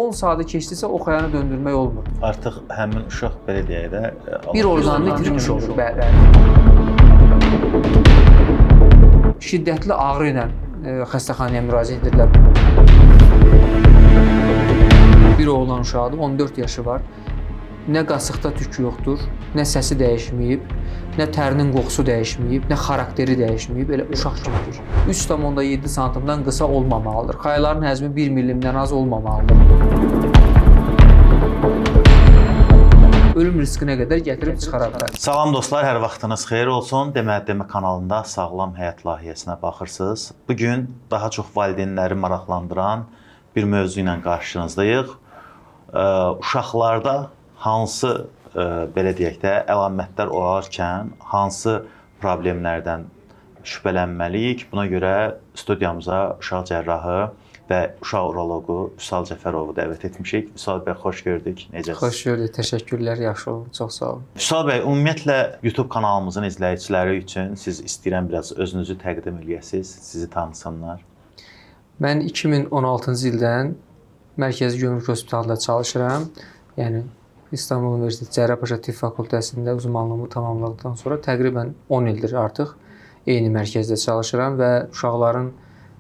10 saatı keçdisə o xayanı döndürmək olmur. Artıq həmin uşaq belə deyək də Bir orqanını itirmiş olur. Bəli. Şiddətli ağrı ilə xəstəxanaya müraciət edirlər. Bir oğlan uşaqdır, 14 yaşı var. Nə qasıqda tükü yoxdur, nə səsi dəyişməyib, nə tərinin qoxusu dəyişməyib, nə xarakteri dəyişməyib, elə uşaq kimidir. 3,7 santimdən qısa olmamalıdır. Xayaların həzmi 1 millimdən az olmamalıdır. Ölüm riskinə qədər gətirib çıxara bilər. Salam dostlar, hər vaxtınız xeyir olsun. Demə kanalında Sağlam Həyat layihəsinə baxırsınız. Bugün daha çox valideynləri maraqlandıran bir mövzu ilə qarşınızdayıq. Uşaqlarda hansı belə deyək də əlamətlər olarkən hansı problemlərdən şübhələnməliyik? Buna görə studiyamıza uşaq cərrahı və uşaq uroloqu Vüsal Cəfərovu dəvət etmişik. Vüsal bəy, xoş gördük. Necəsiniz? Xoş gördük. Təşəkkürlər. Yaxşı olun. Çox sağ olun. Vüsal bəy, ümumiyyətlə YouTube kanalımızın izləyiciləri üçün siz istəyirəm biraz özünüzü təqdim eləyəsiniz, sizi tanısınlar. Mən 2016-cı ildən Mərkəzi Gömrük Hospitalında çalışıram. Yəni İstanbul Universiteti Cərrahpaşa Tibb Fakültəsində uzmanlığımı tamamladıqdan sonra təqribən 10 ildir artıq eyni mərkəzdə çalışıram və uşaqların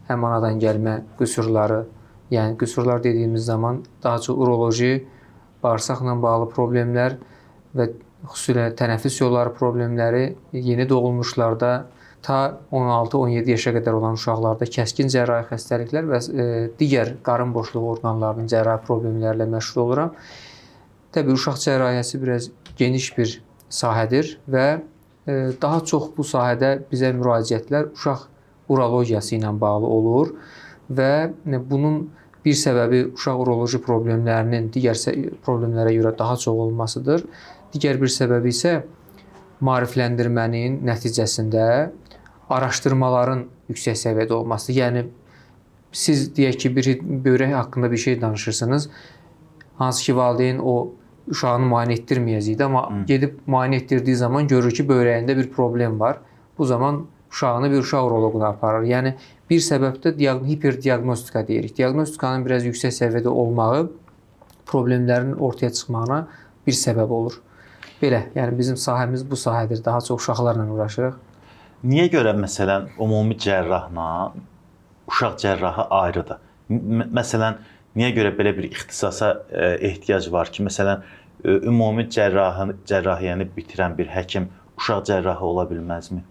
həm anadan gəlmə qüsurları, yəni qüsurlar dediyimiz zaman daha çox uroloji, bağırsaqla bağlı problemlər və xüsusilə tənəffüs yolları problemləri yeni doğulmuşlarda ta 16-17 yaşa qədər olan uşaqlarda kəskin cərrahi xəstəliklər və digər qarın boşluğu orqanlarının cərrahi problemlərlə məşğul oluram. Təbii uşaq cərrahiyyəsi biraz geniş bir sahədir və daha çox bu sahədə bizə müraciətlər uşaq urologiyası ilə bağlı olur və bunun bir səbəbi uşaq uroloji problemlərinin digər problemlərə görə daha çox olmasıdır. Digər bir səbəbi isə maarifləndirmənin nəticəsində araşdırmaların yüksək səviyyədə olması. Yəni siz deyək ki, bir böyrək haqqında bir şey danışırsınız. Hansı ki, valideyn o uşağını müayinə etdirməyəcəkdi, amma gedib müayinə etdirdiyi zaman görür ki, böyrəyində bir problem var. Bu zaman uşağını bir uşaq uroloquna aparır. Yəni bir səbəb də hiperdiaqnostika deyirik. Diaqnostikanın biraz yüksək səviyyədə olmağı problemlərin ortaya çıxmağına bir səbəb olur. Belə, yəni bizim sahəmiz bu sahədir. Daha çox uşaqlarla uğraşırıq. Niyə görə məsələn ümumi cərrahla uşaq cərrahı ayrıdır? Məsələn, niyə görə belə bir ixtisasa ehtiyac var ki, məsələn, ümumi cərrahiyyəni bitirən bir həkim uşaq cərrahı ola bilməzmi?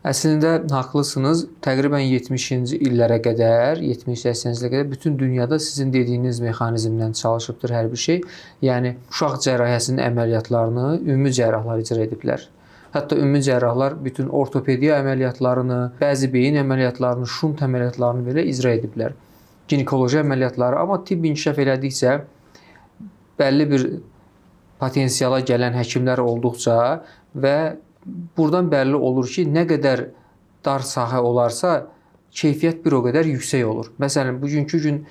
Əslində haqlısınız. Təqribən 70-ci illərə qədər, 70-80-ci illərə qədər bütün dünyada sizin dediyiniz mexanizmdən çalışıbdır hər bir şey. Yəni uşaq cərrahiyyəsinin əməliyyatlarını ümumi cərrahlar icra ediblər. Hətta ümumi cərrahlar bütün ortopediya əməliyyatlarını, bəzi beyin əməliyyatlarını, şunt əməliyyatlarını belə icra ediblər. Ginekoloji əməliyyatları, amma tibb inkişaf elədikcə bəlli bir potensiala gələn həkimlər olduqca və buradan bəlli olur ki, nə qədər dar sahə olarsa, keyfiyyət bir o qədər yüksək olur. Məsələn, bugünkü gün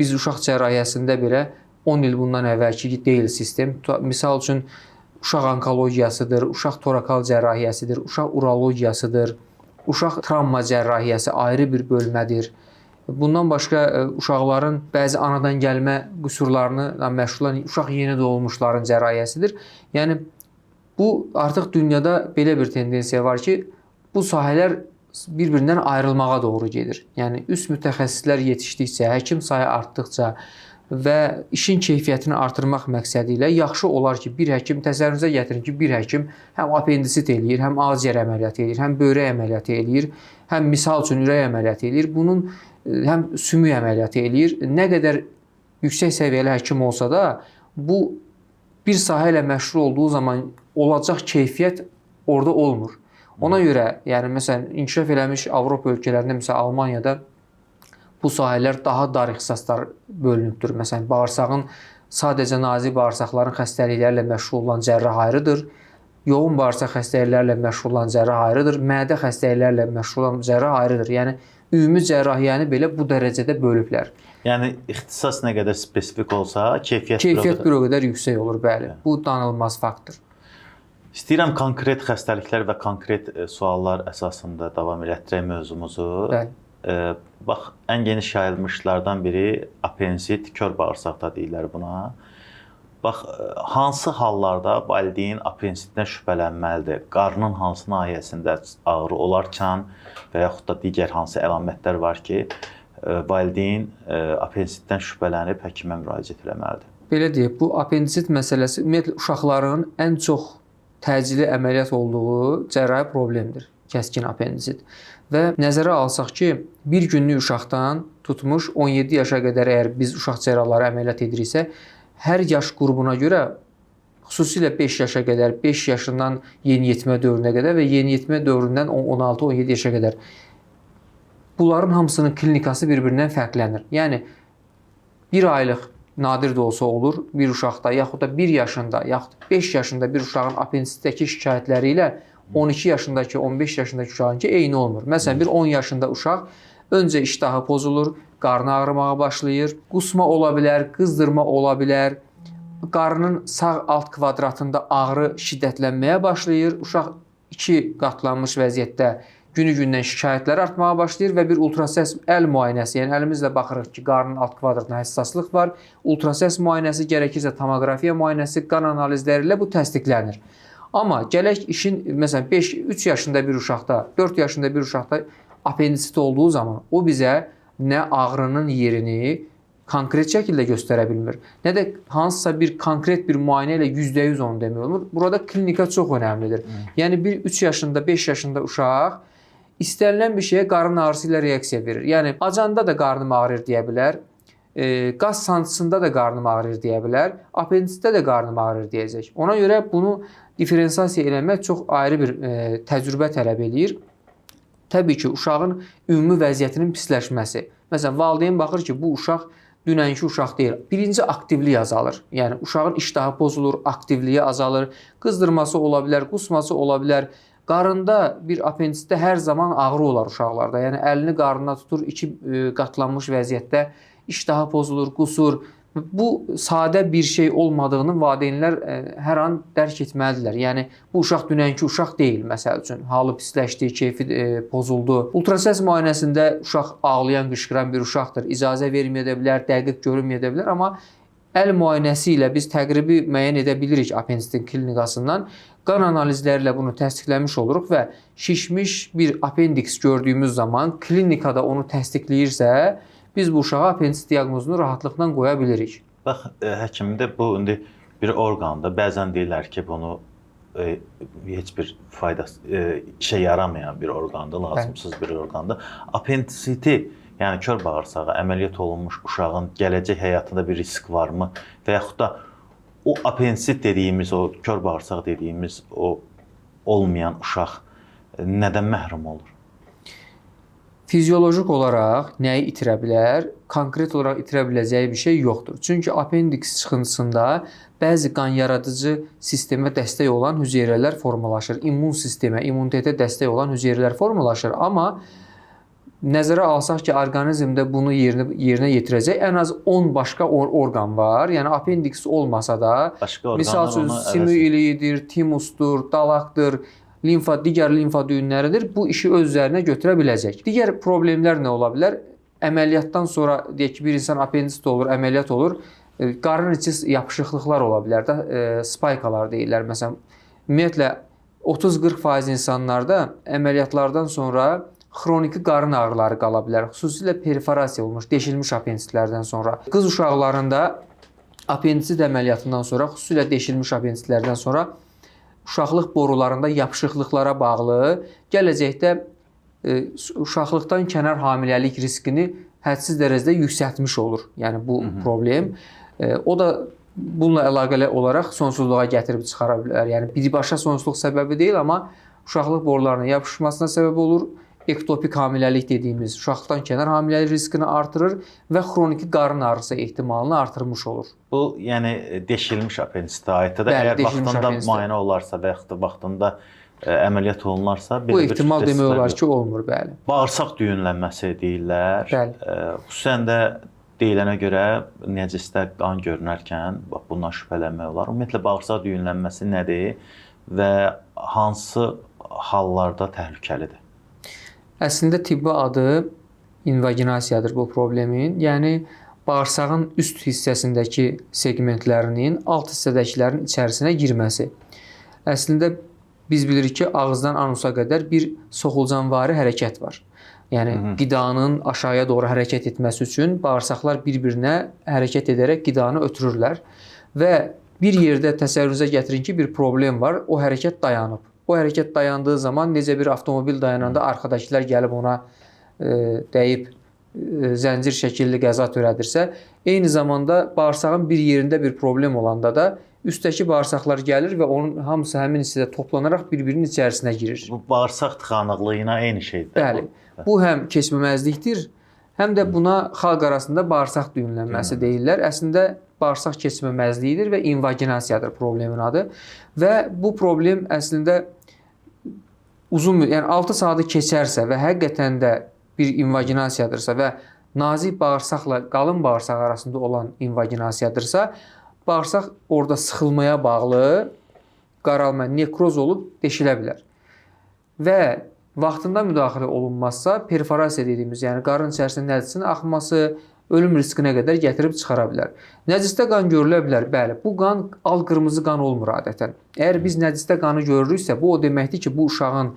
biz uşaq cərrahiyyəsində belə 10 il bundan əvvəlki deyil sistem. Misal üçün, uşaq onkologiyasıdır, uşaq torakal cərrahiyyəsidir, uşaq urologiyasıdır, uşaq travma cərrahiyyəsi ayrı bir bölmədir. Bundan başqa uşaqların bəzi anadan gəlmə qüsurlarını məşğul olan uşaq yeni doğulmuşların cərrahiyyəsidir. Yəni bu artıq dünyada belə bir tendensiya var ki, bu sahələr bir-birindən ayrılmağa doğru gedir. Yəni üst mütəxəssislər yetişdikcə, həkim sayı artdıqca və işin keyfiyyətini artırmaq məqsədi ilə yaxşı olar ki, bir həkim təsəvvürünüzə gətirin ki, bir həkim həm apendisit eləyir, həm ağciyər əməliyyatı eləyir, həm böyrək əməliyyatı eləyir, həm misal üçün ürək əməliyyatı eləyir, bunun həm sümük əməliyyatı eləyir. Nə qədər yüksək səviyyəli həkim olsa da, bu bir sahə ilə məşğul olduğu zaman olacaq keyfiyyət orada olmur. Ona görə, yəni məsələn, inkişaf eləmiş Avropa ölkələrində, məsələn Almaniyada bu sahələr daha dar ixtisaslar bölünübdür. Məsələn, bağırsağın sadəcə nazik bağırsaqların xəstəliklərlə məşğul olan cərrah ayrıdır. Yoğun bağırsaq xəstəliklərlə məşğul olan cərrah ayrıdır. Mədə xəstəliklərlə məşğul olan cərrah ayrıdır. Yəni ümumi cərrahiyyəni belə bu dərəcədə bölüblər. Yəni ixtisas nə qədər spesifik olsa, keyfiyyət bir o qədər yüksək olur, bəli. Bu danılmaz faktdır. İstəyirəm konkret xəstəliklər və konkret suallar əsasında davam elətdirək mövzumuzu. Bəli. Bax, ən geniş yayılmışlardan biri apendisit, kör bağırsaqda deyirlər buna. Bax, hansı hallarda valideyn apendisitdən şübhələnməlidir? Qarnın hansı nahiyəsində ağrı olarkən və yaxud da digər hansı əlamətlər var ki, valideyn apendisitdən şübhələnib həkimə müraciət etməlidir? Belə deyək, bu apendisit məsələsi ümumiyyətlə uşaqların ən çox təcili əməliyyat olduğu cərrahi problemdir, kəskin apendisit. Və nəzərə alsaq ki, bir günlük uşaqdan tutmuş 17 yaşa qədər əgər biz uşaq cərrahları əməliyyat ediriksə, hər yaş qrupuna görə, xüsusilə 5 yaşa qədər, 5 yaşından yeniyetmə dövrünə qədər və yeniyetmə dövründən 16-17 yaşa qədər bunların hamısının klinikası bir-birindən fərqlənir. Yəni, 1 aylıq nadir də olsa olur bir uşaqda, yaxud da 1 yaşında, yaxud 5 yaşında bir uşağın apendisitdəki şikayətləri ilə 12 yaşındakı, 15 yaşındakı uşağınki eyni olmur. Məsələn, bir 10 yaşında uşaq öncə iştahı pozulur, qarnı ağrımağa başlayır, qusma ola bilər, qızdırma ola bilər, qarnın sağ alt kvadratında ağrı şiddətlənməyə başlayır, uşaq 2 qatlanmış vəziyyətdə günü-gündən şikayətlər artmağa başlayır və bir ultrasəs əl müayinəsi, yəni əlimizlə baxırıq ki, qarnın alt kvadratına həssaslıq var, ultrasəs müayinəsi, gərəkirsə tomoqrafiya müayinəsi, qan analizləri ilə bu təsdiqlənir. Amma gələk işin, məsələn, 3 yaşında bir uşaqda, 4 yaşında bir uşaqda apendisit olduğu zaman o bizə nə ağrının yerini konkret şəkildə göstərə bilmir, nə də hansısa bir konkret bir müayinə ilə %100 onu demək olmur. Burada klinika çox önəmlidir. Yəni, bir 3 yaşında, 5 yaşında uşaq istənilən bir şeyə qarın ağrısı ilə reaksiya verir. Yəni, acanda da qarnım ağrır deyə bilər, qaz sancısında da qarnım ağrır deyə bilər, apendisitdə də qarnım ağrır deyəcək. Ona görə bunu diferensiyasiya eləmək çox ayrı bir təcrübə tələb edir. Təbii ki, uşağın ümumi vəziyyətinin pisləşməsi. Məsələn, valideyn baxır ki, bu uşaq dünənki uşaq deyil. Birinci aktivlik azalır. Yəni, uşağın iştahı pozulur, aktivliyi azalır, qızdırması ola bilər, qusması ola bilər. Qarında bir apendisitdə hər zaman ağrı olar uşaqlarda. Yəni, əlini qarnına tutur, 2 qatlanmış vəziyyətdə iştahı pozulur, qusur. Bu sadə bir şey olmadığını valideynlər hər an dərk etməlidirlər. Yəni, bu uşaq dünənki uşaq deyil, məsəl üçün. Halı pisləşdi, keyfi pozuldu. Ultrasəs müayinəsində uşaq ağlayan, qışqıran bir uşaqdır. İcazə verməyə bilər, dəqiq görünməyə bilər, amma əl müayinəsi ilə biz təqribi müəyyən edə bilirik apendisitin klinikasından. Qan analizləri ilə bunu təsdiqləmiş oluruq və şişmiş bir apendiks gördüyümüz zaman klinikada onu təsdiqləyirsə, biz bu uşağa apendisit diaqnozunu rahatlıqla qoya bilirik. Bax, həkimdə bu indi bir orqanda bəzən deyirlər ki, bunu heç bir faydası, işə yaramayan bir orqandır, lazımsız bir orqandır. Apendisiti, yəni kör bağırsağı əməliyyat olunmuş uşağın gələcək həyatında bir risk varmı? Və yaxud da o apendisit dediyimiz, o kör bağırsaq dediyimiz o olmayan uşaq nədən məhrum olur? Fiziolojik olaraq nəyi itirə bilər? Konkret olaraq itirə biləcəyi bir şey yoxdur. Çünki apendiks çıxıntısında bəzi qan yaradıcı sistemə dəstək olan hüceyrələr formalaşır. İmmun sistemə, immunitetə dəstək olan hüceyrələr formalaşır. Amma nəzərə alsaq ki, orqanizmdə bunu yerinə yetirəcək ən az 10 başqa orqan var. Yəni apendiks olmasa da, misal üçün sümük iliyidir, timusdur, dalaqdır, digər limfa düyünləridir. Bu işi öz üzərinə götürə biləcək. Digər problemlər nə ola bilər? Əməliyyatdan sonra, deyək ki, bir insan apendisit olur, əməliyyat olur, qarın içi yapışıqlıqlar ola bilər də, spaykalar deyirlər. Məsələn, ümumiyyətlə 30-40% insanlarda əməliyyatlardan sonra xroniki qarın ağrıları qala bilər. Xüsusilə periforasiya olmuş, deşilmiş apendisitlərdən sonra. Qız uşaqlarında apendisit əməliyyatından sonra, xüsusilə deşilmiş apendisitlərdən sonra uşaqlıq borularında yapışıqlıqlara bağlı gələcəkdə uşaqlıqdan kənar hamiləlik riskini hədsiz dərəcədə yüksəltmiş olur. Yəni bu problem. O da bununla əlaqəli olaraq sonsuzluğa gətirib çıxara bilər. Yəni birbaşa sonsuzluq səbəbi deyil, amma uşaqlıq borularının yapışmasına səbəb olur. Ektopik hamiləlik dediyimiz uşaqlıqdan kənar hamiləlik riskini artırır və xroniki qarın ağrısı ehtimalını artırmış olur. Bu, yəni deşilmiş apendisitə aiddir. Əgər vaxtında müayinə olarsa və yaxud da vaxtında əməliyyat olunarsa, bu ehtimal demək olar ki, olmur, bəli. Bağırsaq düyünlənməsi deyirlər. Bəli. Xüsusən də deyilənə görə nəcisdə qan görünərkən bundan şübhələnmək olar. Ümumiyyətlə bağırsaq düyünlənməsi nədir və hansı hallarda təhlükəlidir? Əslində tibbi adı invaginasiyadır bu problemin. Yəni bağırsağın üst hissəsindəki segmentlərinin alt hissədəkilərin içərisinə girməsi. Əslində biz bilirik ki, ağızdan anusa qədər bir soxulcanvari hərəkət var. Yəni qidanın aşağıya doğru hərəkət etməsi üçün bağırsaqlar bir-birinə hərəkət edərək qidanı ötürürlər və bir yerdə təsəvvürünüzə gətirin ki, bir problem var, o hərəkət dayanıb. O hərəkət dayandığı zaman necə bir avtomobil dayananda arxadakılar gəlib ona dəyib zəncir şəkilli qəza törədirsə, eyni zamanda bağırsağın bir yerində bir problem olanda da üstdəki bağırsaqlar gəlir və onun hamısı həmin hissədə toplanaraq bir-birinin içərisinə girir. Bu bağırsaq tıxanıqlığına eyni şeydir. Bəli. Bu həm keçməməzlikdir, həm də buna xalq arasında bağırsaq düyünlənməsi deyirlər. Əslində bağırsaq keçməməzliyidir və invaginasiyadır problemin adı. Və bu problem əslində uzun, yəni 6 saatı keçərsə və həqiqətən də bir invaginasiyadırsa və nazik bağırsaqla qalın bağırsaq arasında olan invaginasiyadırsa, bağırsaq orada sıxılmaya bağlı qaralma, nekroz olub deşilə bilər. Və vaxtında müdaxilə olunmazsa, perforasiya dediyimiz, yəni qarın içərisində nəcisin axması ölüm riskinə qədər gətirib çıxara bilər. Nəcisdə qan görülə bilər. Bəli, bu qan al-qırmızı qan olmur adətən. Əgər biz nəcisdə qanı görürüksə, bu o deməkdir ki, bu uşağın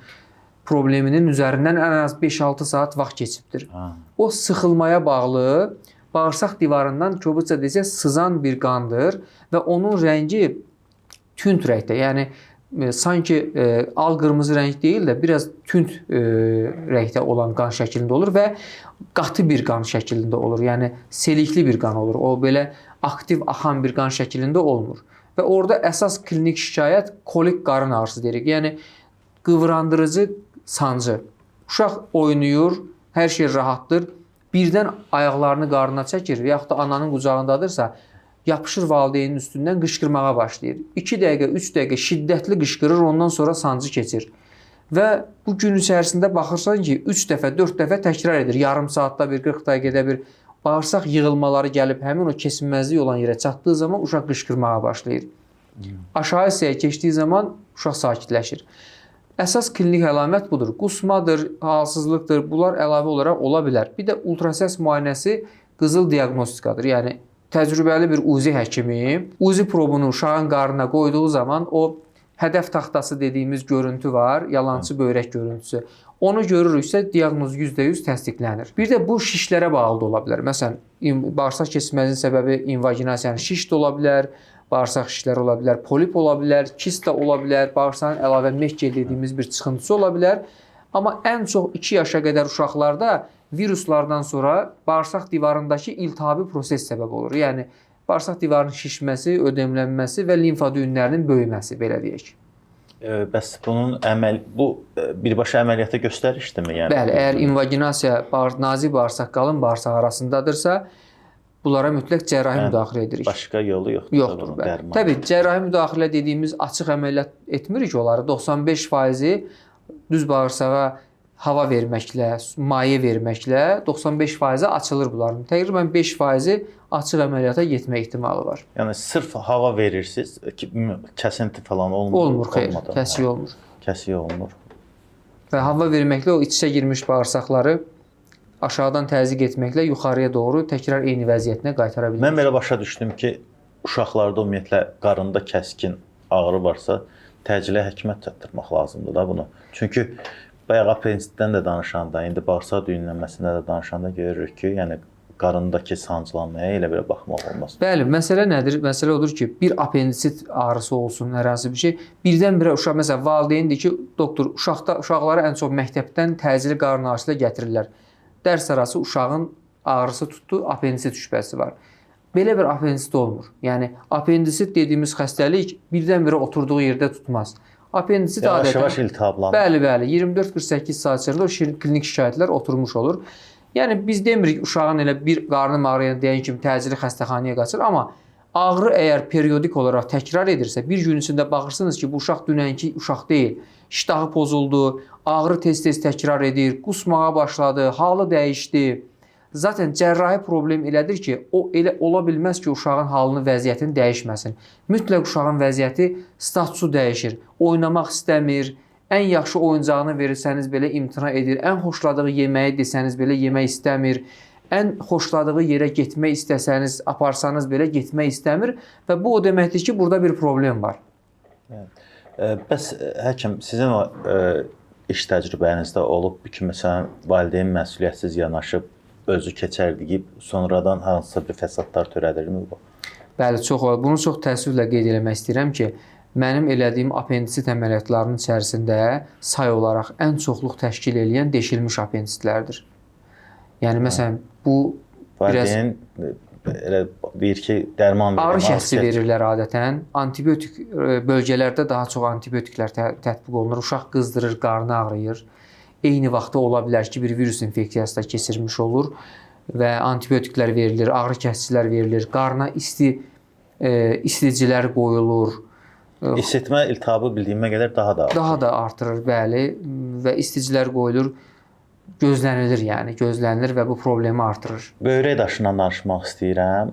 probleminin üzərindən ən az 5-6 saat vaxt keçibdir. O sıxılmaya bağlı bağırsaq divarından kobudca desək sızan bir qandır və onun rəngi tünd rəngdə, yəni sanki al-qırmızı rəng deyil də biraz tünd rəngdə olan qan şəklində olur və qatı bir qan şəklində olur. Yəni selikli bir qan olur. O belə aktiv axan bir qan şəklində olmur. Və orada əsas klinik şikayət kolik qarın ağrısı deyirik. Yəni qıvrandırıcı sancı. Uşaq oynayır, hər şey rahatdır. Birdən ayaqlarını qarnına çəkir və yaxud da ananın qucağındadırsa, yapışır valideynin üstündən qışqırmağa başlayır. 2 dəqiqə, 3 dəqiqə şiddətli qışqırır, ondan sonra sancı keçir. Və bu gün içərisində baxırsan ki, 3 dəfə, 4 dəfə təkrar edir. Yarım saatda bir, 40 dəqiqədə bir bağırsaq yığılmaları gəlib həmin o keçilməzlik olan yerə çatdığı zaman uşaq qışqırmağa başlayır. Aşağı hissəyə keçdiyi zaman uşaq sakitləşir. Əsas klinik əlamət budur. Qusmadır, halsızlıqdır. Bunlar əlavə olaraq ola bilər. Bir də ultrasəs müayinəsi qızıl diaqnostikadır. Yəni təcrübəli bir UZI həkimi UZI probunu uşağın qarnına qoyduğu zaman o hədəf taxtası dediyimiz görüntü var, yalançı böyrək görüntüsü. Onu görürüksə diaqnoz %100 təsdiqlənir. Bir də bu şişlərə bağlı da ola bilər. Məsələn, bağırsaq keçməzliyinin səbəbi invaginasiyanın şiş də ola bilər. Bağırsaq şişləri ola bilər, polip ola bilər, kist də ola bilər, bağırsağın əlavə mehkə dediyimiz bir çıxıntısı ola bilər. Amma ən çox 2 yaşa qədər uşaqlarda viruslardan sonra bağırsaq divarındakı iltihabi proses səbəb olur. Yəni bağırsaq divarının şişməsi, ödəmlənməsi və limfa düyünlərinin böyüməsi, belə deyək. Bəs bunun bu birbaşa əməliyyata göstərişdirmi? Yəni bəli, əgər invaginasiya nazik bağırsaq, qalın bağırsaq arasındadırsa, bunlara mütləq cərrahi müdaxilə edirik. Başqa yolu yoxdur. Yoxdur, bəli. Təbii, cərrahi müdaxilə dediyimiz açıq əməliyyat etmirik onları. 95%-i düz bağırsağa hava verməklə, maye verməklə 95%-i açılır bunların. Təqribən 5%-i açıq əməliyyata getmə ehtimalı var. Yəni sırf hava verirsiniz, kəsinti falan olmur? Olmur, xeyr. Kəsik olmur. Kəsik olmur. Və hava verməklə o iç-içə girmiş bağırsaqları aşağıdan təzyiq etməklə yuxarıya doğru təkrar eyni vəziyyətinə qaytara bilir. Mən belə başa düşdüm ki, uşaqlarda ümumiyyətlə qarında kəskin ağrı varsa, təcili həkimə çatdırmaq lazımdır da bunu. Çünki bayaq apendisitdən də danışanda, indi bağırsaq düyünlənməsində də danışanda görürük ki, yəni qarındakı sancılanmaya elə belə baxmaq olmaz. Bəli, məsələ nədir? Məsələ odur ki, bir apendisit ağrısı olsun, hər hansı bir şey, birdən-birə uşaq, məsələn, valideyndir ki, doktor, uşaqları ən çox məktəbdən təcili qarın ağrısı ilə gətirirlər. Dərs arası uşağın ağrısı tutdu, apendisit şübhəsi var. Belə bir apendisit olmur. Yəni apendisit dediyimiz xəstəlik birdən-birə oturduğu yerdə tutmaz. Apendisit adətən yavaş-yavaş iltihablanır. Bəli, 24-48 saat içərisində o klinik şikayətlər oturmuş olur. Yəni biz demirik uşağın elə bir qarnı ağrıyan deyən kimi təcili xəstəxanaya qaçır, amma ağrı əgər periodik olaraq təkrar edirsə, bir gün içində baxırsınız ki, bu uşaq dünənki uşaq deyil. İştahı pozuldu, ağrı tez-tez təkrar edir, qusmağa başladı, halı dəyişdi. Zaten cərrahi problem elədir ki, o elə ola bilməz ki, uşağın halını, vəziyyətini dəyişməsin. Mütləq uşağın vəziyyəti statusu dəyişir. Oynamaq istəmir, Ən yaxşı oyuncağını verirsəniz belə imtina edir. Ən xoşladığı yeməyi desəniz belə yemək istəmir. Ən xoşladığı yerə getmək istəsəniz, aparsanız belə getmək istəmir və bu o deməkdir ki, burada bir problem var. Bəs həkim, sizin o iş təcrübənizdə olub ki, məsələn, valideyn məsuliyyətsiz yanaşıb, özü keçərdiyib, sonradan hansısa bir fəsadlar törədirmi bu? Bəli, çox olur. Bunu çox təəssüflə qeyd etmək istəyirəm ki, mənim elədiyim apendisit əməliyyatlarının içərisində say olaraq ən çoxluq təşkil edən deşilmiş apendisitlərdir. Yəni məsələn, bu biraz elə deyir ki, dərman verir. Ağrı kəsici verirlər adətən. Antibiotik bölgələrdə daha çox antibiotiklər tətbiq olunur. Uşaq qızdırır, qarnı ağrıyır. Eyni vaxtda ola bilər ki, bir virus infeksiyası da keçirmiş olur və antibiotiklər verilir, ağrı kəsicilər verilir, qarna isticilər qoyulur. İsitmə iltihabı bildiyimə qədər daha da artırır, bəli, və isticilər qoyulur. Gözlənilir, yəni gözlənilir və bu problemi artırır. Böyrək daşından danışmaq istəyirəm.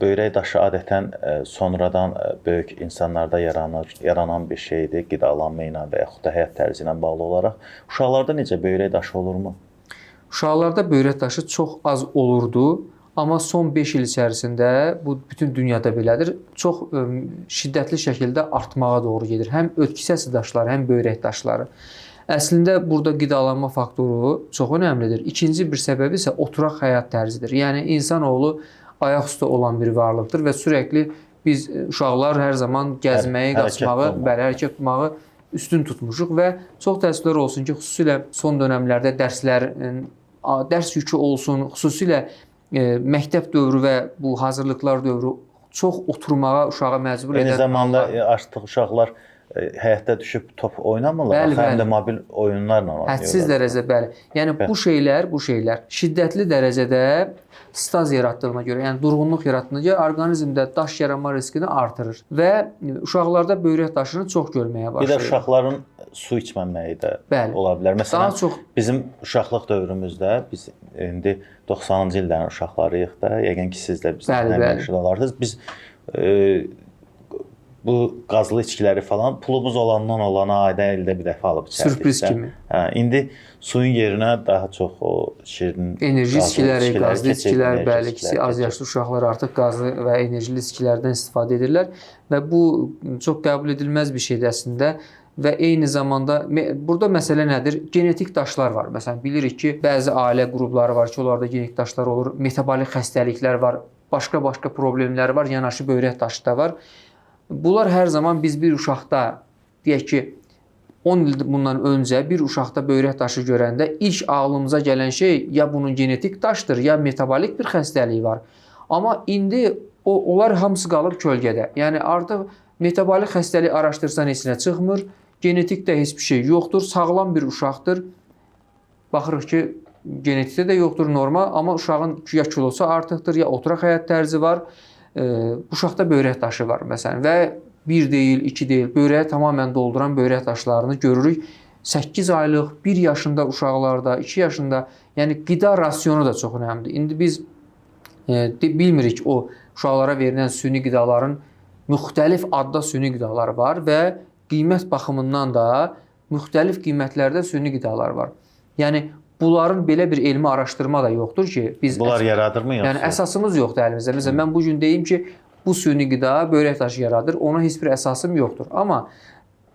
Böyrək daşı adətən sonradan böyük insanlarda yaranan bir şeydir, qidalanma ilə və yaxud da həyat tərzi ilə bağlı olaraq. Uşaqlarda necə böyrək daşı olurmu? Uşaqlarda böyrək daşı çox az olurdu, amma son 5 il içərisində bu bütün dünyada belədir. Çox şiddətli şəkildə artmağa doğru gedir. Həm ötkisəsi daşları, həm böyrək daşları. Əslində burada qidalanma faktoru çox önəmlidir. İkinci bir səbəbi isə oturaq həyat tərzidir. Yəni insanoğlu ayaq üstə olan bir varlıqdır və sürəkli biz uşaqlar hər zaman gəzməyi, qaçmağı, hərəkət etməyi üstün tutmuşuq və çox təəssüflər olsun ki, xüsusilə son dövrlərdə dərs yükü olsun, xüsusilə məktəb dövrü və bu hazırlıqlar dövrü çox oturmağa uşağı məcbur edən. Eyni zamanda artıq uşaqlar həyətdə düşüb top oynamırlar, həm də mobil oyunlarla oynayırlar. Hədsiz dərəcədə bəli. Yəni bu şeylər şiddətli dərəcədə staz yaratdığına görə, yəni durğunluq yaratdığına görə orqanizmdə daş yaranma riskini artırır və uşaqlarda böyrək daşını çox görməyə başlayır. Bir də uşaqların su içməməyi də ola bilər. Məsələn, bizim uşaqlıq dövrümüzdə biz indi 90-cı illərin uşaqlarıyıq da, yəqin ki siz də bizdən həmin yaşda olardınız. Biz bu qazlı içkiləri falan pulumuz olandan olana ayda ildə bir dəfə alıb içərdik. Sürpriz kimi. İndi suyun yerinə daha çox o şirin enerji içkiləri, qazlı içkilər, bəli ki, az yaşlı uşaqlar artıq qazlı və enerjili içkilərdən istifadə edirlər və bu çox qəbul edilməz bir şeydir əslində. Və eyni zamanda burada məsələ nədir? Genetik daşlar var. Məsələn, bilirik ki, bəzi ailə qrupları var ki, onlarda genetik daşlar olur, metabolik xəstəliklər var, başqa problemlər var, yanaşı böyrək daşı da var. Bunlar hər zaman biz bir uşaqda, deyək ki, 10 il bundan öncə bir uşaqda böyrək daşı görəndə ilk ağlımıza gələn şey ya bunun genetik daşdır, ya metabolik bir xəstəliyi var. Amma indi onlar hamısı qalıb kölgədə. Yəni artıq metabolik xəstəlik araşdırsan heç nə çıxmır, genetikdə heç bir şey yoxdur, sağlam bir uşaqdır. Baxırıq ki, genetikdə də yoxdur, normal, amma uşağın ya kilosu artıqdır, ya oturaq həyat tərzi var. Uşaqda böyrək daşı var məsələn və 1 deyil, 2 deyil, böyrəyi tamamilə dolduran böyrək daşlarını görürük. 8 aylıq, 1 yaşında uşaqlarda, 2 yaşında, yəni qida rasionu da çox önəmlidir. İndi biz bilmirik o uşaqlara verilən süni qidaların müxtəlif adda süni qidalar var və qiymət baxımından da müxtəlif qiymətlərdə süni qidalar var. Yəni bunların belə bir elmi araşdırma da yoxdur ki, biz bunlar yaradırmı yoxsa? Yəni əsasımız yoxdur əlimizdə. Məsələn, mən bu gün deyim ki, bu süni qida böyrək daşı yaradır. Ona heç bir əsasım yoxdur. Amma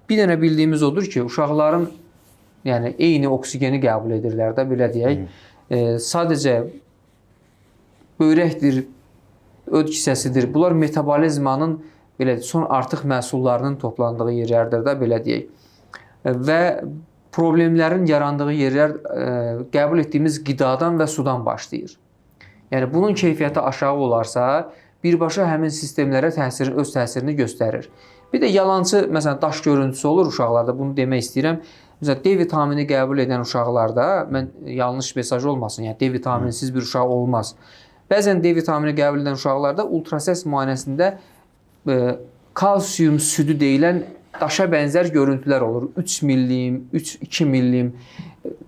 bir dənə bildiyimiz odur ki, uşaqların yəni eyni oksigeni qəbul edirlər də, belə deyək. Sadəcə böyrəkdir, öd kisəsidir. Bunlar metabolizmanın belə son artıq məhsullarının toplandığı yerlərdir də, belə deyək. Və problemlərin yarandığı yerlər qəbul etdiyimiz qidadan və sudan başlayır. Yəni bunun keyfiyyəti aşağı olarsa, birbaşa həmin sistemlərə öz təsirini göstərir. Bir də yalançı, məsələn, daş görüntüsü olur uşaqlarda, bunu demək istəyirəm. Məsələn, D vitamini qəbul edən uşaqlarda, mən yanlış mesaj olmasın, yəni D vitaminsiz bir uşaq olmaz. Bəzən D vitamini qəbul edən uşaqlarda ultrasəs müayinəsində kalsium südü deyilən daşa bənzər görüntülər olur. 3 millim, 2 millim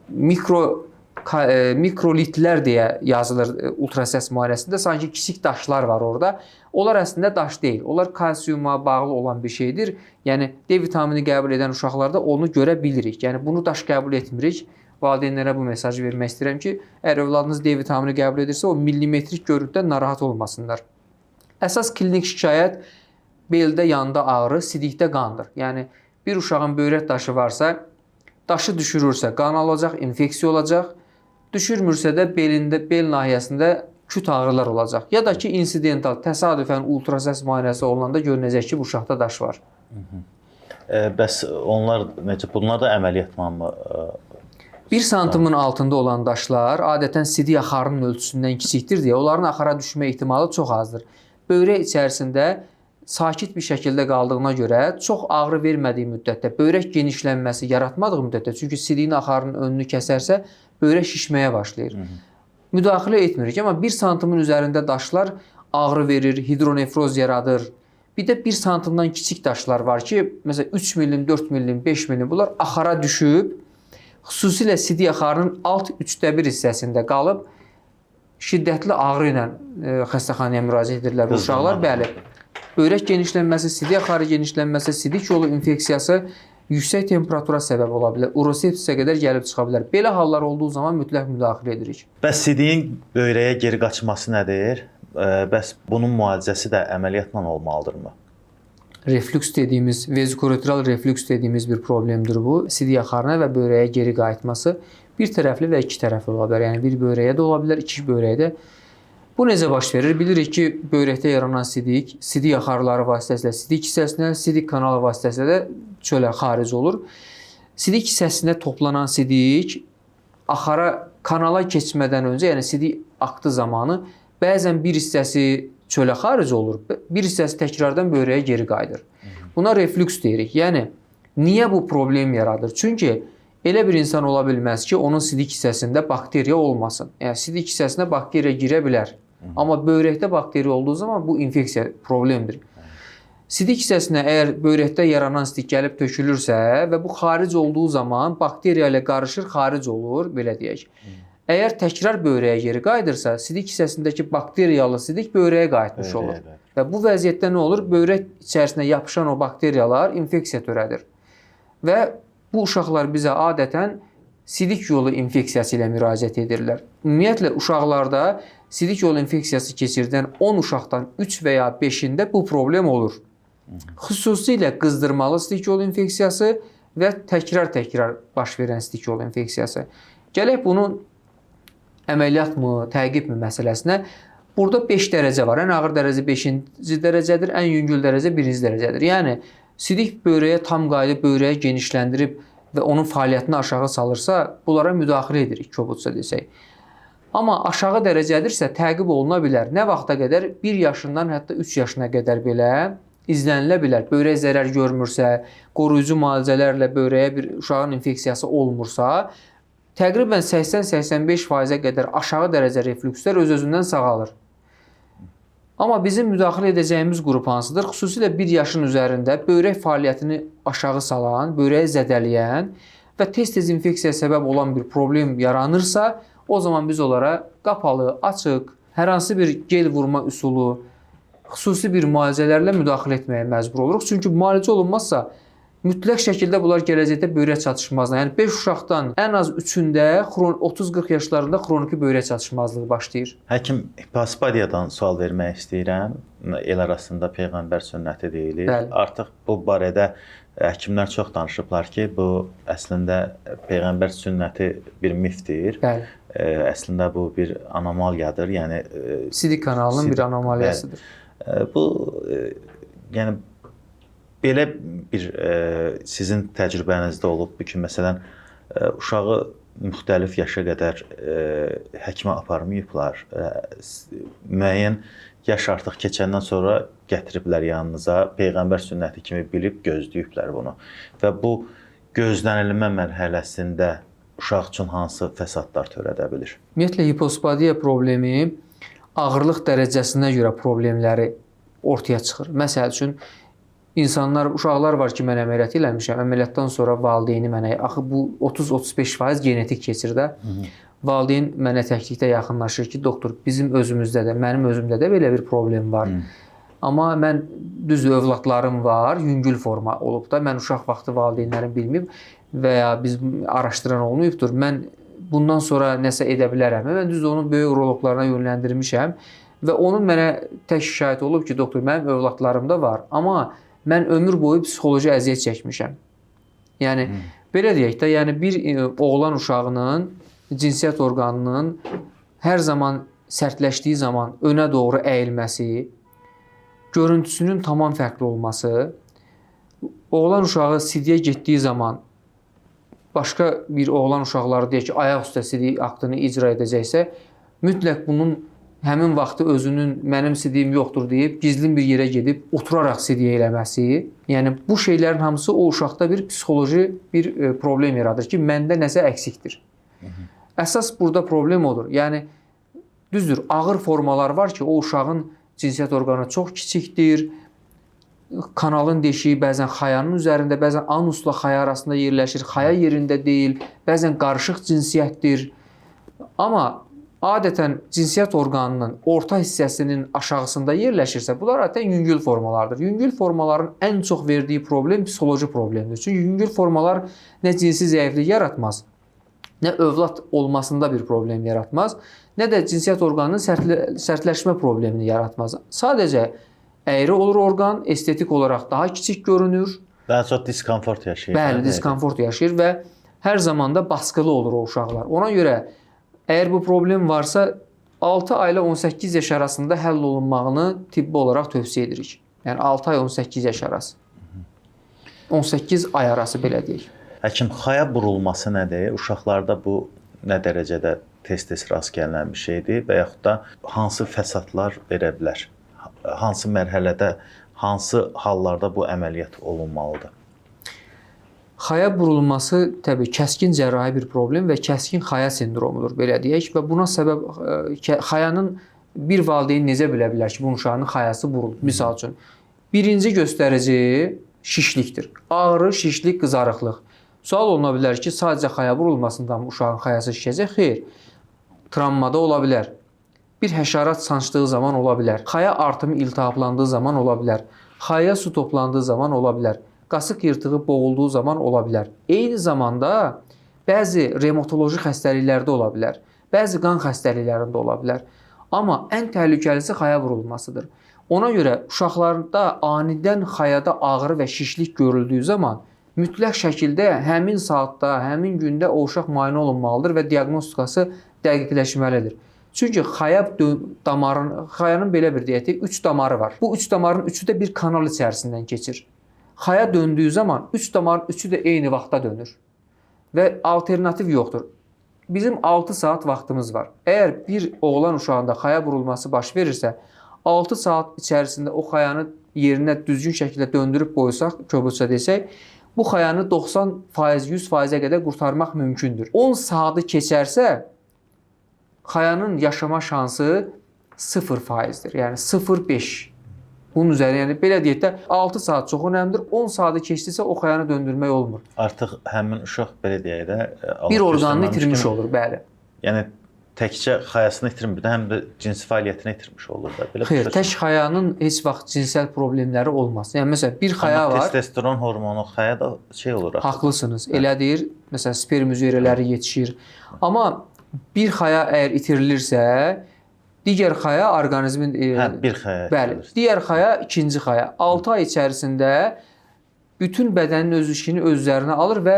mikro mikrolitlər deyə yazılır ultrasəs müayinəsində. Sanki kiçik daşlar var orada. Onlar əslində daş deyil. Onlar kalsiuma bağlı olan bir şeydir. Yəni D vitamini qəbul edən uşaqlarda onu görə bilirik. Yəni bunu daş qəbul etmirik. Valideynlərə bu mesajı vermək istəyirəm ki, əgər övladınız D vitamini qəbul edirsə, o millimetrik görüntüdən narahat olmasınlar. Əsas klinik şikayət beldə, yanda ağrı, sidikdə qandır. Yəni bir uşağın böyrək daşı varsa, daşı düşürürsə qan alacaq, infeksiya olacaq. Düşürmürsə də belində, bel nahiyəsində küt ağrılar olacaq. Ya da ki, insidental, təsadüfən ultrasəs müayinəsi olunanda görünəcək ki, bu uşaqda daş var. Bəs onlar necə, bunlar da əməliyyatla mı? 1 sm-ın altında olan daşlar adətən sidik axarının ölçüsündən kiçikdir deyə onların axara düşmə ehtimalı çox azdır. Böyrək içərisində sakit bir şəkildə qaldığına görə çox ağrı vermədiyi müddətdə, böyrək genişlənməsi yaratmadığı müddətdə, çünki sidiyin axarının önünü kəsərsə, böyrək şişməyə başlayır. Müdaxilə etmirik, amma 1 sm-ın üzərində daşlar ağrı verir, hidronefroz yaradır. Bir də 1 sm-dan kiçik daşlar var ki, məsələn 3 mm, 4 mm, 5 mm bunlar axara düşüb, xüsusilə sidik axarının alt 1/3 hissəsində qalıb şiddətli ağrı ilə xəstəxanaya müraciət edirlər bu uşaqlar. Bəli. Böyrək genişlənməsi, sidik axarı genişlənməsi, sidik yolu infeksiyası yüksək temperatura səbəb ola bilər. Urosepsisə qədər gəlib çıxa bilər. Belə hallar olduğu zaman mütləq müdaxilə edirik. Bəs sidiyin böyrəyə geri qaçması nədir? Bəs bunun müalicəsi də əməliyyatla olmalıdırmı? Reflüks dediyimiz, vezikurital reflüks dediyimiz bir problemdir bu. Sidik axarına və böyrəyə geri qayıtması bir tərəfli və iki tərəfli ola bilər. Yəni bir böyrəyə də ola bilər, iki böyrəyə də. Bu necə baş verir? Bilirik ki, böyrəkdə yaranan sidik axarları vasitəsilə sidik hissəsinə, sidik kanalı vasitəsilə də çölə xaric olur. Sidik hissəsində toplanan sidik axara, kanala keçmədən öncə, yəni sidik aktı zamanı bəzən bir hissəsi çölə xaric olur, bir hissəsi təkrardan böyrəyə geri qayıdır. Buna reflüks deyirik. Yəni, niyə bu problem yaradır? Çünki elə bir insan ola bilməz ki, onun sidik hissəsində bakteriya olmasın. Yəni, sidik hissəsinə bakteriya girə bilər. Amma böyrəkdə bakteriya olduğu zaman bu infeksiya problemdir. Sidik hissəsinə əgər böyrəkdə yaranan sidik gəlib tökülürsə və bu xaric olduğu zaman bakteriya ilə qarışır, xaric olur, belə deyək. Əgər təkrar böyrəyə geri qayıdırsa, sidik hissəsindəki bakteriyalı sidik böyrəyə qayıtmış olur. Və bu vəziyyətdə nə olur? Böyrək içərisinə yapışan o bakteriyalar infeksiya törədir. Və bu uşaqlar bizə adətən sidik yolu infeksiyası ilə müraciət edirlər. Ümumiyyətlə, uşaqlarda sidik yolu infeksiyası keçirdən 10 uşaqdan 3 və ya 5-də bu problem olur. Xüsusilə qızdırmalı sidik yolu infeksiyası və təkrar baş verən sidik yolu infeksiyası. Gələk bunun əməliyyatmı, təqibmi məsələsinə. Burada 5 dərəcə var. Ən ağır dərəcə 5-ci dərəcədir, ən yüngül dərəcə 1-ci dərəcədir. Yəni, sidik böyrəyə tam qayıdıb, böyrəyə genişləndirib və onun fəaliyyətini aşağı salırsa, bunlara müdaxilə edirik, kobudca desək. Amma aşağı dərəcədirsə təqib oluna bilər. Nə vaxta qədər? 1 yaşından hətta 3 yaşına qədər belə izlənilə bilər. Böyrək zərər görmürsə, qoruyucu müalicələrlə böyrəyə bir uşağın infeksiyası olmursa, təqribən 80-85%-ə qədər aşağı dərəcə reflükslər öz-özündən sağalır. Amma bizim müdaxilə edəcəyimiz qrup hansıdır? Xüsusilə 1 yaşın üzərində böyrək fəaliyyətini aşağı salan, böyrəyi zədələyən və tez-tez infeksiyaya səbəb olan bir problem yaranırsa, o zaman biz onlara qapalı, açıq, hər hansı bir gel vurma üsulu, xüsusi bir müalicələrlə müdaxilə etməyə məcbur oluruq. Çünki müalicə olunmazsa, mütləq şəkildə bunlar gələcəkdə böyrək çatışmazlığı. Yəni 5 uşaqdan ən az 3-ündə 30-40 yaşlarında xroniki böyrək çatışmazlığı başlayır. Həkim hipospadiyadan sual vermək istəyirəm. El arasında peyğəmbər sünnəti deyilir. Bəli. Artıq bu barədə həkimlər çox danışıblar ki, bu əslində peyğəmbər sünnəti bir mifdir. Bəli. Əslində bu bir anomaliyadır. Yəni sidik kanalının bir anomaliyasıdır. Bu yəni belə bir sizin təcrübənizdə olub ki, məsələn, uşağı müxtəlif yaşa qədər həkimə aparmayıblar. Müəyyən yaş artıq keçəndən sonra gətiriblər yanınıza, peyğəmbər sünnəti kimi bilib gözləyiblər bunu. Və bu gözlənilmə mərhələsində uşaq üçün hansı fəsadlar törədə bilir? Ümumiyyətlə, hipospadiya problemi ağırlıq dərəcəsinə görə problemləri ortaya çıxır. Məsəl üçün, uşaqlar var ki, mən əməliyyat eləmişəm. Əməliyyatdan sonra valideyni mənə, axı bu 30-35% genetik keçir də. valideyn mənə təklikdə yaxınlaşır ki, doktor, bizim özümüzdə də, mənim özümdə də belə bir problem var. Amma mən düz övladlarım var, yüngül forma olub da, mən uşaq vaxtı valideynlərim bilməyib və ya biz araşdıran olmayıbdır. Mən bundan sonra nəsə edə bilərəm. Mən düz onun böyük uroloqlarına yönləndirmişəm və onun mənə tək şikayət olub ki, doktor, mənim övladlarım da var, amma mən ömür boyu psixoloji əziyyət çəkmişəm. Yəni belə deyək də, yəni bir oğlan uşağının cinsiyyət orqanının hər zaman sərtləşdiyi zaman önə doğru əyilməsi, görüntüsünün tamam fərqli olması, oğlan uşağı sidiyə getdiyi zaman başqa bir oğlan uşaqları deyək ki, ayaq üstə sidik aktını icra edəcəksə, mütləq bunun həmin vaxtı özünün mənim sidiyim yoxdur deyib, gizlin bir yerə gedib oturaraq sidiyə eləməsi, yəni bu şeylərin hamısı o uşaqda bir psixoloji bir problem yaradır ki, məndə nəsə əksikdir. Əsas burada problem odur. Yəni, düzdür, ağır formalar var ki, o uşağın cinsiyyət orqanı çox kiçikdir, kanalın deşiyi bəzən xayanın üzərində, bəzən anusla xaya arasında yerləşir, xaya yerində deyil, bəzən qarışıq cinsiyyətdir. Amma adətən cinsiyyət orqanının orta hissəsinin aşağısında yerləşirsə, bunlar adətən yüngül formalardır. Yüngül formaların ən çox verdiyi problem psixoloji problemdir. Çünki yüngül formalar nə cinsi zəiflik yaratmaz, nə övlad olmasında bir problem yaratmaz, nə də cinsiyyət orqanının sərtləşmə problemini yaratmaz. Sadəcə əyri olur orqan, estetik olaraq daha kiçik görünür. Daha çox diskomfort yaşayır. Bəli, diskomfort yaşayır və hər zaman da baskılı olur o uşaqlar. Ona görə əgər bu problem varsa 6 ay ilə 18 yaş arasında həll olunmağını tibbi olaraq tövsiyə edirik. Yəni 6 ay 18 yaş arası. 18 ay arası belə deyək. Həkim, xaya burulması nədir? Uşaqlarda bu nə dərəcədə tez-tez rast gəlinən bir şeydir və yaxud da hansı fəsadlar verə bilər? Hansı mərhələdə, hansı hallarda bu əməliyyat olunmalıdır? Xaya burulması təbii kəskin cərrahi bir problem və kəskin xaya sindromudur, belə deyək və buna səbəb xayanın bir valideyn necə bilə bilər ki, bu uşağın xayası burulub? Misal üçün, birinci göstərici şişlikdir. Ağrı, şişlik, qızarıqlıq. Sual oluna bilər ki, sadəcə xaya vurulmasından uşağın xayası şişəcək. Xeyr, travmada ola bilər. Bir həşərat sancdığı zaman ola bilər. Xaya artımı iltihaplandığı zaman ola bilər. Xaya su toplandığı zaman ola bilər. Qasıq yırtığı boğulduğu zaman ola bilər. Eyni zamanda bəzi revmatoloji xəstəliklərdə ola bilər. Bəzi qan xəstəliklərində ola bilər. Amma ən təhlükəlisi xaya vurulmasıdır. Ona görə uşaqlarda anidən xayada ağrı və şişlik görüldüyü zaman mütləq şəkildə həmin saatda, həmin gündə o uşaq müayinə olunmalıdır və diaqnostikası dəqiqləşməlidir. Çünki xayanın belə bir deyək, 3 damarı var. Bu 3 damarın üçü də bir kanal içərisindən keçir. Xaya döndüyü zaman 3 damarın üçü də eyni vaxtda dönür və alternativ yoxdur. Bizim 6 saat vaxtımız var. Əgər bir oğlan uşağında xaya vurulması baş verirsə, 6 saat içərisində o xayanı yerinə düzgün şəkildə döndürüb qoysaq, köbutça desək, bu xayanı 90%, 100%-ə qədər qurtarmaq mümkündür. 10 saatı keçərsə, xayanın yaşama şansı 0%-dir. Yəni 0,5. Bunun üzərinə, yəni belə deyək də 6 saat çox önəmlidir. 10 saatı keçdisə o xayanı döndürmək olmur. Artıq həmin uşaq belə deyək də bir orqanını itirmiş olur, bəli. Yəni təkcə xayasını itirmir, həm də cinsi fəaliyyətini itirmiş olur da. Belə xeyr, tək xayanın heç vaxt cinsel problemləri olmaz. Yəni məsələn bir xaya var. Testosteron hormonu xaya da olur. Haqlısınız. Elədir. Məsələn sperm hüceyrələri yetişir. Amma bir xaya əgər itirilirsə, digər xaya orqanizmin bir xaya. Bəli. Digər xaya ikinci xaya. 6 ay içərisində bütün bədənin öz işini öz üzərinə alır və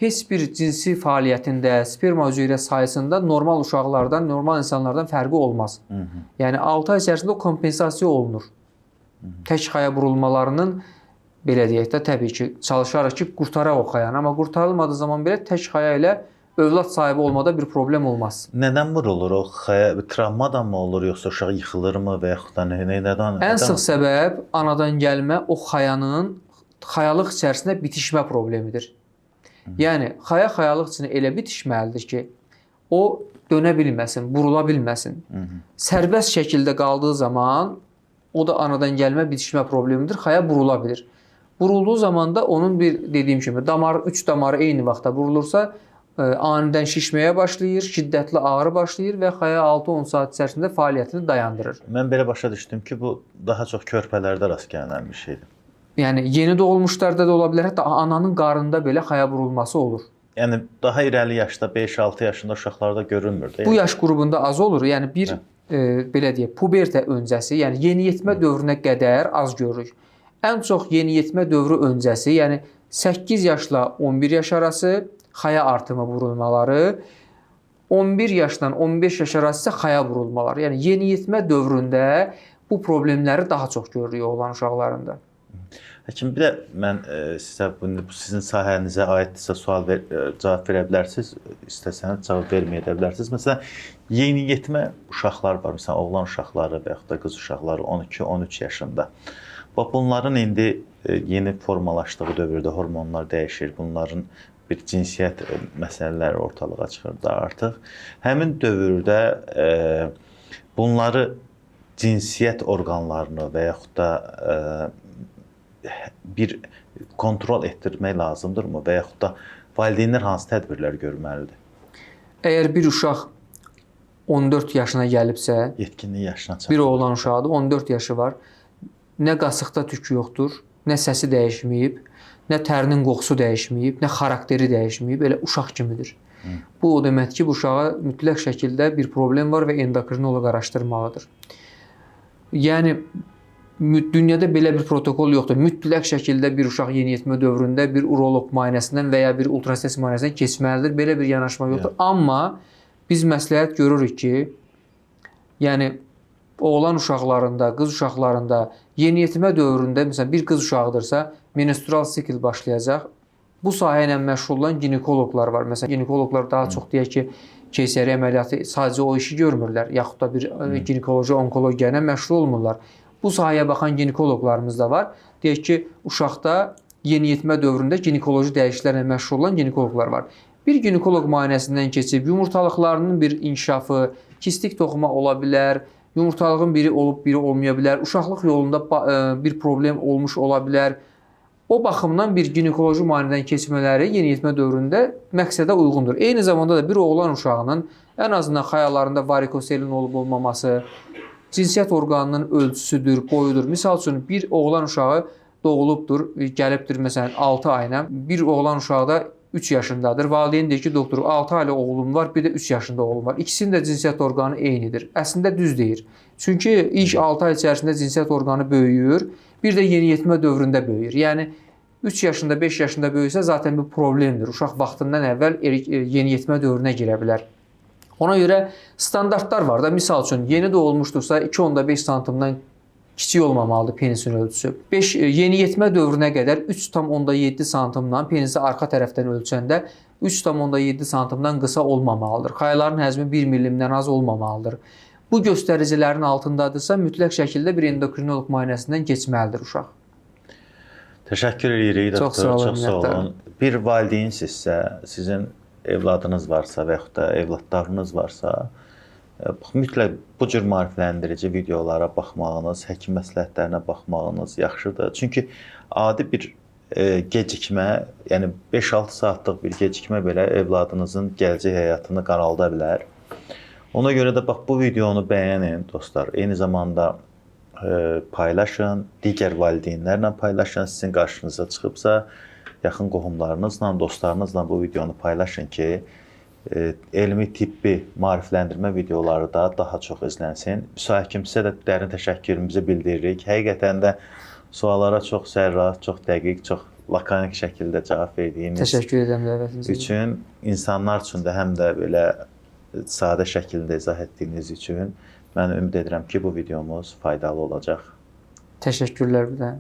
heç bir cinsi fəaliyyətində, sperma hüceyrə sayısında normal uşaqlardan, normal insanlardan fərqi olmaz. Yəni 6 ay içərisində o kompensasiya olunur. Tək xaya vurulmalarının belə deyək də təbii ki, çalışaraq ki, qurtaraq o xayanı, amma qurtarılmadığı zaman belə tək xaya ilə övlad sahibi olmada bir problem olmaz. Nədən vurulur o xaya? Travmadan mı olur, yoxsa uşaq yıxılırmı və yaxud da nədən? Ən sıx səbəb anadan gəlmə o xayanın xayalıq içərisində bitişmə problemidir. Yəni xayalıq içində elə bitişməlidir ki, o dönə bilməsin, vurula bilməsin. Sərbəst şəkildə qaldığı zaman o da anadan gəlmə bitişmə problemidir. Xaya vurula bilir. Vurulduğu zaman da onun bir dediyim kimi 3 damarı eyni vaxtda vurulursa, anidən şişməyə başlayır, şiddətli ağrı başlayır və xaya 6-10 saat içərisində fəaliyyətini dayandırır. Mən belə başa düşdüm ki, bu daha çox körpələrdə rast gələn bir şeydir. Yəni yeni doğulmuşlarda da ola bilər, hətta ananın qarnında belə xaya vurulması olur. Yəni daha irəli yaşda 5-6 yaşında uşaqlarda görünmür də. Bu yaş qrupunda az olur. Yəni bir belə deyək, pubertə öncəsi, yəni yeniyetmə dövrünə qədər az görürük. Ən çox yeniyetmə dövrü öncəsi, yəni 8 yaşla 11 yaş arası xaya artımı vurulmaları, 11 yaşdan 15 yaş arası isə xaya vurulmaları. Yəni yeniyetmə dövründə bu problemləri daha çox görürük oğlan uşaqlarında. Həkim, bir də mən sizə bu sizin sahənizə aiddirsə sual cavab verə bilərsiniz, istəsəniz cavab verməyə də bilərsiniz. Məsələn, yeniyetmə uşaqlar var, məsələn, oğlan uşaqları və yaxud da qız uşaqları 12-13 yaşında. Bax, bunların indi yeni formalaşdığı dövrdə hormonlar dəyişir, bunların bir cinsiyyət məsələləri ortalığa çıxır da artıq. Həmin dövrdə bunları cinsiyyət orqanlarını və yaxud da bir kontrol etdirmək lazımdırmı və yaxud da valideynlər hansı tədbirlər görməlidir? Əgər bir uşaq 14 yaşına gəlibsə, yetkinlik yaşına çatır. Bir oğlan uşağıdır, 14 yaşı var. Nə qasıqda tük yoxdur, nə səsi dəyişməyib, nə tərinin qoxusu dəyişməyib, nə xarakteri dəyişməyib, elə uşaq kimidir. Bu o deməkdir ki, bu uşağa mütləq şəkildə bir problem var və endokrinoloq araşdırmalıdır. Yəni dünyada belə bir protokol yoxdur. Mütləq şəkildə bir uşaq yeniyetmə dövründə bir uroloq müayinəsindən və ya bir ultrasəs müayinəsindən keçməlidir. Belə bir yanaşma yoxdur. Amma biz məsləhət görürük ki, yəni oğlan uşaqlarında, qız uşaqlarında yeniyetmə dövründə məsələn bir qız uşağıdırsa, menstrual sikl başlayacaq. Bu sahə ilə məşğul olan ginekoloqlar var. Məsələn, ginekoloqlar daha çox deyək ki, keysəriyyə əməliyyatı sadəcə o işi görmürlər, yaxud da bir ginekoloji, onkologiya ilə məşğul olmurlar. Bu sahəyə baxan ginekoloqlarımız da var. Deyək ki, uşaqda yeniyetmə dövründə ginekoloji dəyişikliklərlə məşğul olan ginekoloqlar var. Bir ginekoloq müayinəsindən keçib yumurtalıqlarının bir inkişafı, kistik toxuma ola bilər, yumurtalığın biri olub, biri olmaya bilər, uşaqlıq yolunda bir problem olmuş ola bilər. O baxımdan bir ginekoloji müayinədən keçmələri yeniyetmə dövründə məqsədə uyğundur. Eyni zamanda da bir oğlan uşağının ən azından xayalarında varikoselin olub-olmaması, cinsiyyət orqanının ölçüsüdür, boyudur. Misal üçün bir oğlan uşağı doğulubdur, gəlibdir məsələn 6 ayına. Bir oğlan uşağı da 3 yaşındadır. Valideyn deyir ki, doktor 6 aylı oğlum var, bir də 3 yaşında oğlum var. İkisinin də cinsiyyət orqanı eynidir. Əslində düz deyir. Çünki ilk 6 ay içərisində cinsiyyət orqanı böyüyür, bir də yeniyetmə dövründə böyüyür. Yəni 3 yaşında, 5 yaşında böyüsə zaten bir problemdir. Uşaq vaxtından əvvəl yeniyetmə dövrünə girə bilər. Ona görə standartlar var da. Misal üçün yeni doğulmuşdursa 2.5 santimdən kiçik olmamalıdır penisin ölçüsü. Yeniyetmə dövrünə qədər 3.7 santimdən penisi arxa tərəfdən ölçəndə 3.7 santimdən qısa olmamalıdır. Xayaların həzmi 1 millimdən az olmamalıdır. Bu göstəricilərin altındadırsa mütləq şəkildə bir endokrinoloq müayinəsindən keçməlidir uşaq. Təşəkkür edirik doktor. Çox sağ olun. Bir valideynsizsə, sizin evladınız varsa və yaxud da evladlarınız varsa, mütləq bu cür maarifləndirici videolara baxmağınız, həkim məsləhətlərinə baxmağınız yaxşıdır. Çünki adi bir gecikmə, yəni 5-6 saatlıq bir gecikmə belə evladınızın gələcək həyatını qaralda bilər. Ona görə də bax bu videonu bəyənin dostlar. Eyni zamanda paylaşın, digər valideynlərlə paylaşın. Sizin qarşınıza çıxıbsa, yaxın qohumlarınızla, dostlarınızla bu videonu paylaşın ki, elmi, tibbi maarifləndirmə videoları da daha çox izlənsin. Müsahib sizə də dərin təşəkkürümüzü bildiririk. Həqiqətən də suallara çox sərrast, çox dəqiq, çox lakanik şəkildə cavab verdiyiniz Təşəkkür edirəm dəvətiniz üçün, insanlar üçün də həm də belə sadə şəkildə izah etdiyiniz üçün mən ümid edirəm ki, bu videomuz faydalı olacaq. Təşəkkürlər bir də.